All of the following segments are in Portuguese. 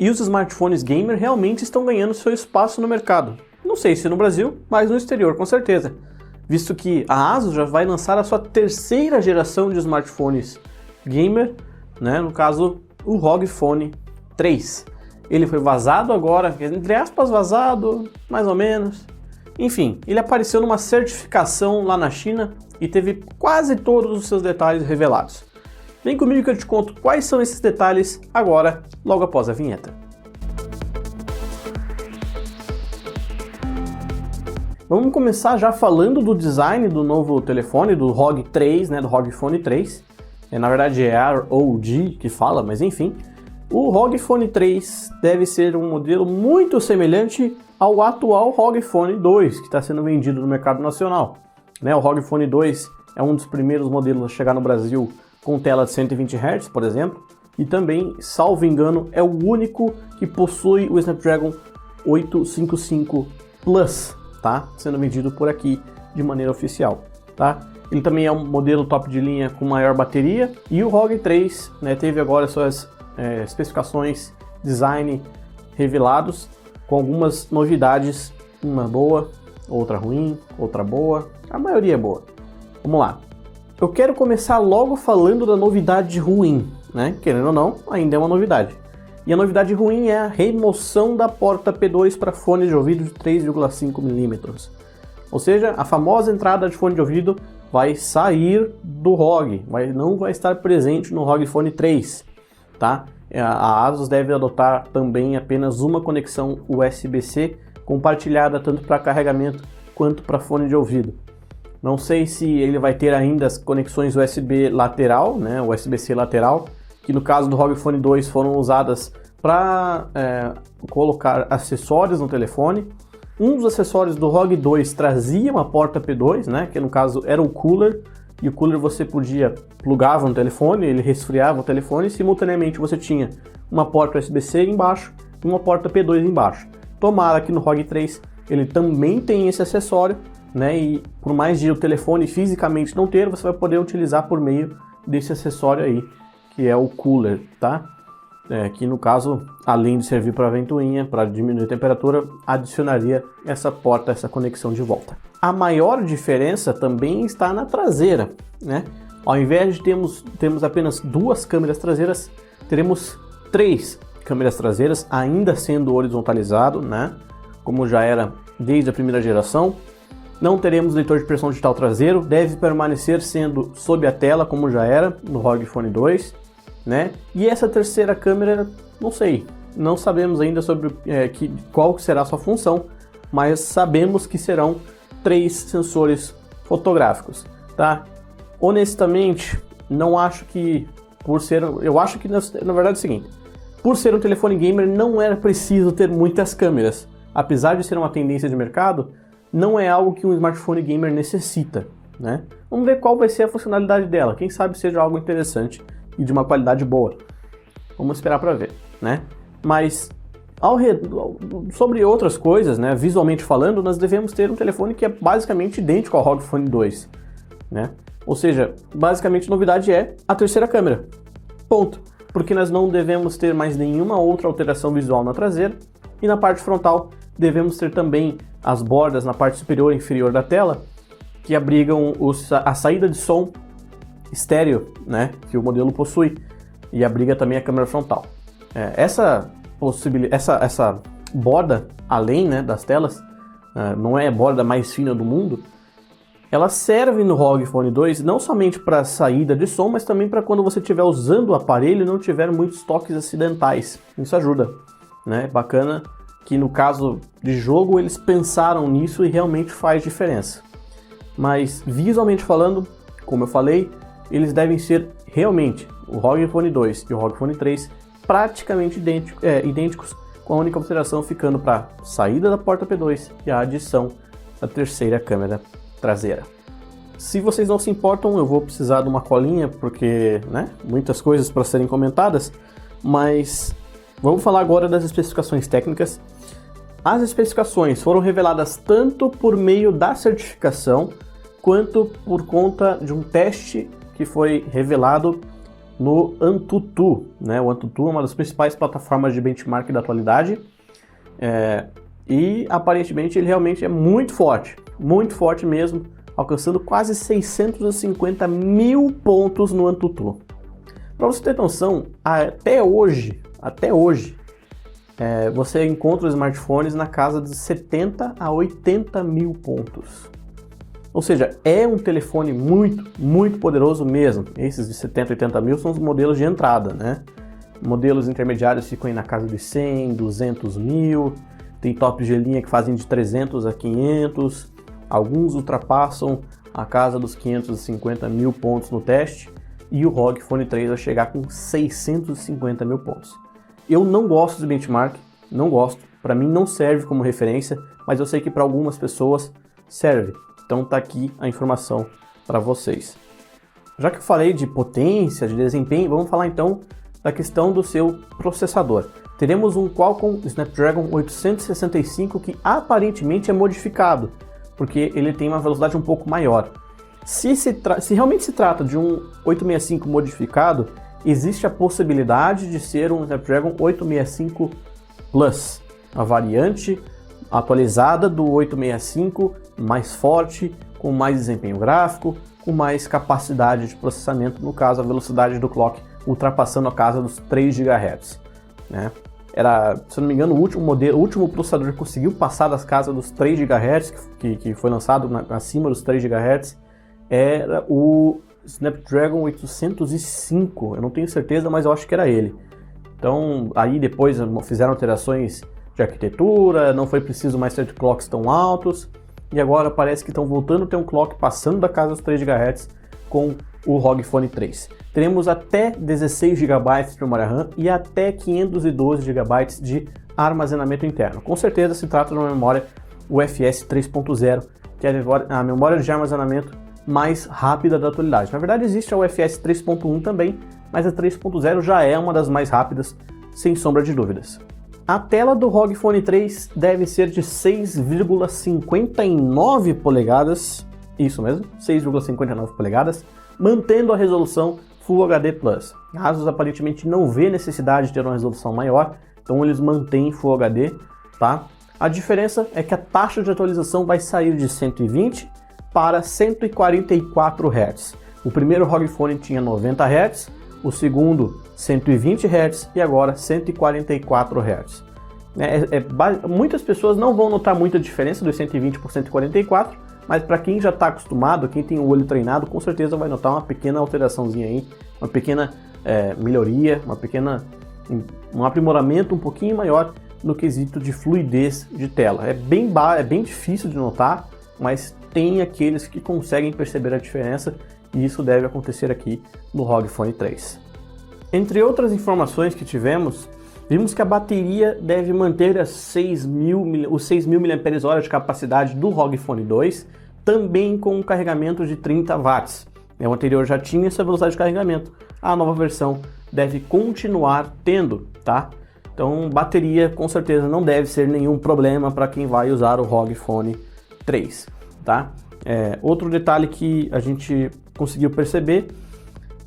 e os smartphones gamer realmente estão ganhando seu espaço no mercado. Não sei se no Brasil, mas no exterior com certeza, visto que a ASUS já vai lançar a sua terceira geração de smartphones gamer, né? No caso o ROG Phone 3. Ele foi vazado agora, entre aspas vazado, mais ou menos. Enfim, ele apareceu numa certificação lá na China e teve quase todos os seus detalhes revelados. Vem comigo que eu te conto quais são esses detalhes agora, logo após a vinheta. Vamos começar já falando do design do novo telefone, do ROG 3, né, do ROG Phone 3. Na verdade é ROG que fala, mas enfim. O ROG Phone 3 deve ser um modelo muito semelhante ao atual ROG Phone 2, que está sendo vendido no mercado nacional. O ROG Phone 2 é um dos primeiros modelos a chegar no Brasil com tela de 120 Hz, por exemplo, e também, salvo engano, é o único que possui o Snapdragon 855 Plus, tá? Sendo vendido por aqui de maneira oficial, tá? Ele também é um modelo top de linha com maior bateria, e o ROG 3, né, teve agora suas especificações, design revelados, com algumas novidades, uma boa, outra ruim, outra boa, a maioria é boa. Vamos lá. Eu quero começar logo falando da novidade ruim, né? Querendo ou não, ainda é uma novidade. E a novidade ruim é a remoção da porta P2 para fone de ouvido de 3,5 mm. Ou seja, a famosa entrada de fone de ouvido vai sair do ROG, não vai estar presente no ROG Phone 3, tá? A ASUS deve adotar também apenas uma conexão USB-C compartilhada tanto para carregamento quanto para fone de ouvido. Não sei se ele vai ter ainda as conexões USB lateral, né, USB-C lateral, que no caso do ROG Phone 2 foram usadas para colocar acessórios no telefone. Um dos acessórios do ROG 2 trazia uma porta P2, né, que no caso era o cooler, e o cooler você podia plugava no telefone, ele resfriava o telefone e simultaneamente você tinha uma porta USB-C embaixo e uma porta P2 embaixo. Tomara que no ROG 3 ele também tem esse acessório, né, e por mais de o telefone fisicamente não ter, você vai poder utilizar por meio desse acessório aí, que é o cooler, tá? Que no caso, além de servir para ventoinha, para diminuir a temperatura, adicionaria essa porta, essa conexão de volta. A maior diferença também está na traseira, né? Ao invés de termos apenas duas câmeras traseiras, teremos três câmeras traseiras, ainda sendo horizontalizado, né? Como já era desde a primeira geração. Não teremos leitor de pressão digital traseiro, deve permanecer sendo sob a tela, como já era no ROG Phone 2, né? E essa terceira câmera, não sei, não sabemos ainda sobre qual será a sua função, mas sabemos que serão 3 sensores fotográficos, tá? Honestamente, não acho que eu acho que na verdade é o seguinte, por ser um telefone gamer não era preciso ter muitas câmeras, apesar de ser uma tendência de mercado, não é algo que um smartphone gamer necessita, né? Vamos ver qual vai ser a funcionalidade dela, quem sabe seja algo interessante e de uma qualidade boa. Vamos esperar para ver, né? Mas sobre outras coisas, né, visualmente falando, nós devemos ter um telefone que é basicamente idêntico ao ROG Phone 2, né? Ou seja, basicamente a novidade é a terceira câmera. Ponto. Porque nós não devemos ter mais nenhuma outra alteração visual na traseira e na parte frontal devemos ter também as bordas na parte superior e inferior da tela que abrigam a saída de som estéreo, né, que o modelo possui, e abriga também a câmera frontal. Essa borda, além, né, das telas, não é a borda mais fina do mundo, ela serve no ROG Phone 2 não somente para saída de som, mas também para quando você estiver usando o aparelho e não tiver muitos toques acidentais. Isso ajuda, né? Bacana que no caso de jogo eles pensaram nisso e realmente faz diferença. Mas visualmente falando, como eu falei, eles devem ser realmente, o ROG Phone 2 e o ROG Phone 3, praticamente idênticos, com a única alteração ficando para a saída da porta P2 e a adição da terceira câmera traseira. Se vocês não se importam, eu vou precisar de uma colinha, porque, né, muitas coisas para serem comentadas, mas vamos falar agora das especificações técnicas. As especificações foram reveladas tanto por meio da certificação, quanto por conta de um teste que foi revelado no AnTuTu, né? O AnTuTu é uma das principais plataformas de benchmark da atualidade, e aparentemente ele realmente é muito forte mesmo, alcançando quase 650 mil pontos no AnTuTu. Para você ter noção, até hoje, você encontra os smartphones na casa de 70 a 80 mil pontos. Ou seja, é um telefone muito poderoso mesmo. Esses de 70 a 80 mil são os modelos de entrada, né? Modelos intermediários ficam aí na casa de 100, 200 mil. Tem tops de linha que fazem de 300 a 500. Alguns ultrapassam a casa dos 550 mil pontos no teste. E o ROG Phone 3 vai chegar com 650 mil pontos. Eu não gosto de benchmark, não gosto. Para mim não serve como referência, mas eu sei que para algumas pessoas serve. Então tá aqui a informação para vocês. Já que eu falei de potência, de desempenho, vamos falar então da questão do seu processador. Teremos um Qualcomm Snapdragon 865 que aparentemente é modificado, porque ele tem uma velocidade um pouco maior. Se realmente se trata de um 865 modificado, existe a possibilidade de ser um Snapdragon 865 Plus, a variante atualizada do 865, mais forte, com mais desempenho gráfico, com mais capacidade de processamento, no caso a velocidade do clock ultrapassando a casa dos 3 GHz. Né? Se eu não me engano, o último processador que conseguiu passar das casas dos 3 GHz, que foi lançado acima dos 3 GHz, era o Snapdragon 805, eu não tenho certeza, mas eu acho que era ele. Então, aí depois fizeram alterações de arquitetura, não foi preciso mais ter clocks tão altos, e agora parece que estão voltando a ter um clock passando da casa dos 3 GHz com o ROG Phone 3. Teremos até 16 GB de memória RAM e até 512 GB de armazenamento interno. Com certeza se trata de uma memória UFS 3.0, que é a memória de armazenamento mais rápida da atualidade. Na verdade existe a UFS 3.1 também, mas a 3.0 já é uma das mais rápidas, sem sombra de dúvidas. A tela do ROG Phone 3 deve ser de 6,59 polegadas, isso mesmo, 6,59 polegadas, mantendo a resolução Full HD+. A Asus aparentemente não vê necessidade de ter uma resolução maior, então eles mantêm Full HD, tá? A diferença é que a taxa de atualização vai sair de 120 para 144 Hz. O primeiro ROG Phone tinha 90 Hz, o segundo 120 Hz e agora 144 Hz. Muitas pessoas não vão notar muita diferença dos 120 por 144, mas para quem já está acostumado, quem tem o olho treinado, com certeza vai notar uma pequena alteraçãozinha aí, uma pequena melhoria, um aprimoramento um pouquinho maior no quesito de fluidez de tela. É bem difícil de notar, mas tem aqueles que conseguem perceber a diferença, e isso deve acontecer aqui no ROG Phone 3. Entre outras informações que tivemos, vimos que a bateria deve manter os 6.000 mAh de capacidade do ROG Phone 2, também com um carregamento de 30 watts. O anterior já tinha essa velocidade de carregamento, a nova versão deve continuar tendo, tá? Então bateria com certeza não deve ser nenhum problema para quem vai usar o ROG Phone 3. Tá? Outro detalhe que a gente conseguiu perceber,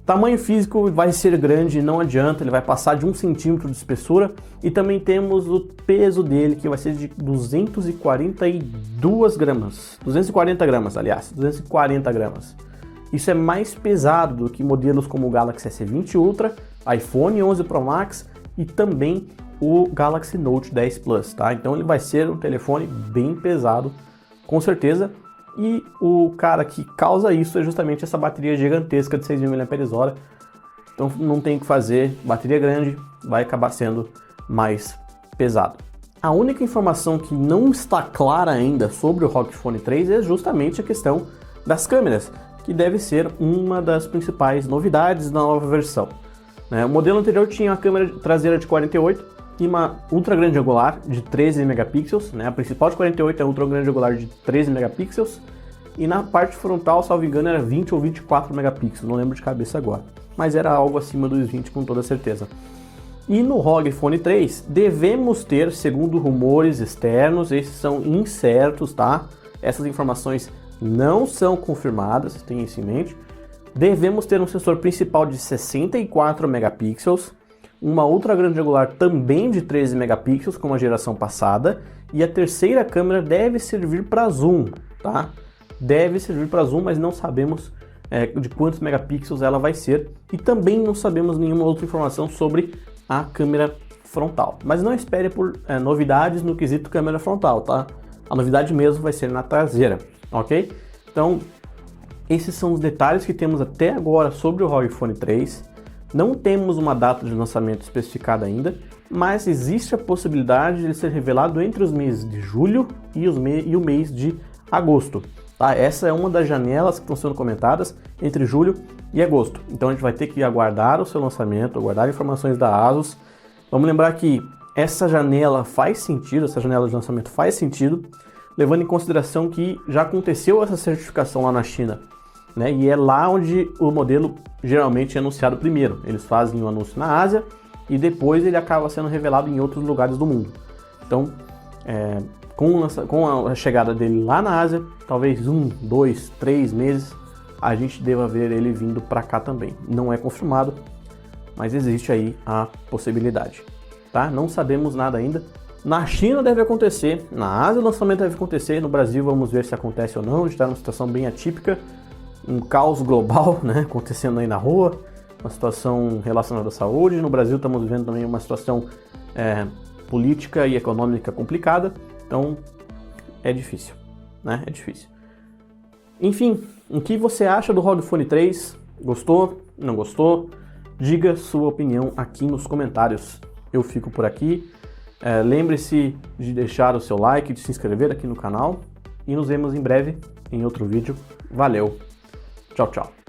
tamanho físico vai ser grande, não adianta, ele vai passar de 1 centímetro de espessura, e também temos o peso dele, que vai ser de 240 gramas. Isso é mais pesado do que modelos como o Galaxy S20 Ultra, iPhone 11 Pro Max e também o Galaxy Note 10 Plus, tá? Então ele vai ser um telefone bem pesado, com certeza. E o cara que causa isso é justamente essa bateria gigantesca de 6.000 mAh. Então não tem o que fazer, bateria grande vai acabar sendo mais pesado. A única informação que não está clara ainda sobre o ROG Phone 3 é justamente a questão das câmeras, que deve ser uma das principais novidades da nova versão. O modelo anterior tinha uma câmera traseira de 48 e uma ultra grande angular de 13 megapixels, A principal de 48 é a ultra grande angular de 13 megapixels, e na parte frontal, salvo engano, era 20 ou 24 megapixels, não lembro de cabeça agora, mas era algo acima dos 20 com toda certeza. E no ROG Phone 3 devemos ter, segundo rumores externos, esses são incertos, tá? Essas informações não são confirmadas, tenha isso em mente, Devemos ter um sensor principal de 64 megapixels, uma outra grande angular também de 13 megapixels, como a geração passada, e a terceira câmera deve servir para zoom, tá? Deve servir para zoom, mas não sabemos de quantos megapixels ela vai ser, e também não sabemos nenhuma outra informação sobre a câmera frontal. Mas não espere por novidades no quesito câmera frontal, tá? A novidade mesmo vai ser na traseira, ok? Então, esses são os detalhes que temos até agora sobre o ROG Phone 3. Não temos uma data de lançamento especificada ainda, mas existe a possibilidade de ele ser revelado entre os meses de julho e o mês de agosto. Tá? Essa é uma das janelas que estão sendo comentadas entre julho e agosto. Então a gente vai ter que aguardar o seu lançamento, aguardar informações da ASUS. Vamos lembrar que essa janela faz sentido, essa janela de lançamento faz sentido, levando em consideração que já aconteceu essa certificação lá na China, né? E é lá onde o modelo geralmente é anunciado primeiro. Eles fazem o anúncio na Ásia e depois ele acaba sendo revelado em outros lugares do mundo. Então, com a chegada dele lá na Ásia, talvez 1, 2, 3 meses, a gente deva ver ele vindo para cá também. Não é confirmado, mas existe aí a possibilidade, tá? Não sabemos nada ainda. Na China deve acontecer, na Ásia o lançamento deve acontecer, no Brasil vamos ver se acontece ou não. A gente está numa situação bem atípica, um caos global, né, acontecendo aí na rua, uma situação relacionada à saúde. No Brasil estamos vivendo também uma situação política e econômica complicada, então é difícil, né? É difícil. Enfim, o que você acha do ROG Phone 3? Gostou? Não gostou? Diga sua opinião aqui nos comentários. Eu fico por aqui. Lembre-se de deixar o seu like, de se inscrever aqui no canal e nos vemos em breve em outro vídeo. Valeu! Tchau, tchau!